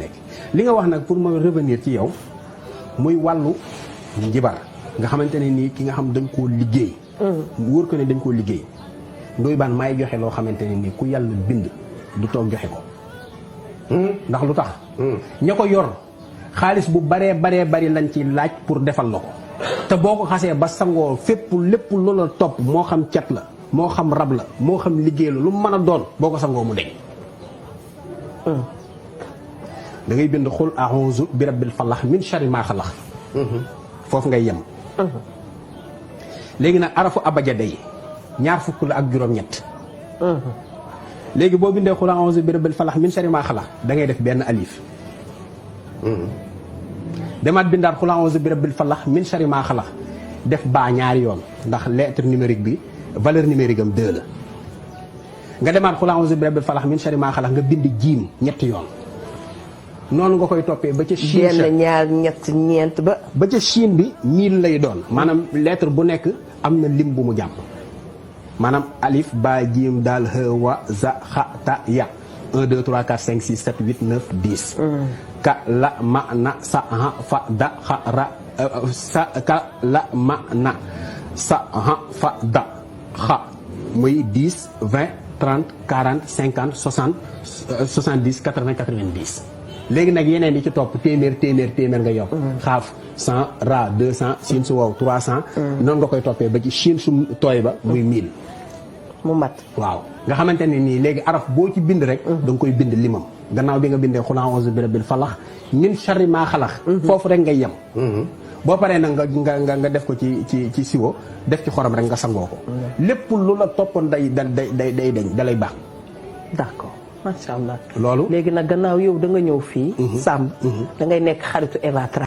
nekk li nga wax nag pour ma revenir ci yow muy wàllu njibar nga xamante ne nii ki nga xam dañ koo liggéey mu wóor ko ne dañ koo liggéey Ndoye Bane maay joxe loo xamante ne nii ku yàlla bind du toog joxe ko ndax lu tax ña ko yor xaalis bu baree bari lañ ci laaj pour defal la ko te boo ko xasee ba sangoo fépp lépp loola topp moo xam cat la moo xam rab la moo xam liggéey la lu mën a doon boo ko sangoo mu deñ da ngay bind xul a'uuzu bi rabbil falax min sharri maa xalax foofu ngay yem léegi nag arafu abajada yi ñaar fukk la ak juróom-ñett léegi boo bindee xul a'uuzu bi rabbil falax min sharri maa xalax da ngay def benn alif demaat bindaat xul a'uuzu bi rabbil falax min sharri maa xalax def baa ñaari yoon ndax lettre numérique bi valeur numérique am 2 la nga demaat xul a'uuzu bi rabbil falax min sharri maa xalax nga bind jiim ñetti yoon noonu nga koy toppee ba ca Chine benn ñaar ñett ñeent ba ca Chine bi 1000 lay doon maanaam lettre bu nekk am na lim bu mu jàpp maanaam alif ba jiim daal ha wa za xa ta ya 1 2 3 4 5 6 7 8 9 10 ka la ma na sa ha fa da xa ra sa ka la ma na sa ha fa da xa muy 10 20 30 40 50 60 70 80 90 léegi nag yeneen yi ci topp téeméer nga yokk xaaf 100 ra 200 siin su wow 300 noonu nga koy toppee ba ci Chine su tooy ba muy 1000 mu mat waaw nga xamante ne nii léegi araf boo ci bind rek da nga koy bind limam gannaaw bi nga bindee xul a'uuzu bi rabbil falax min sharri maa xalax foofu rek ngay yem boo paree nag nga def ko ci siwo def ci xorom rek nga sangoo ko lépp lu la toppoon day dañ dalay baax d'accord macha allah loolu léegi nag gannaaw yow da nga ñëw fii Samb da ngay nekk xaritu Eva Tra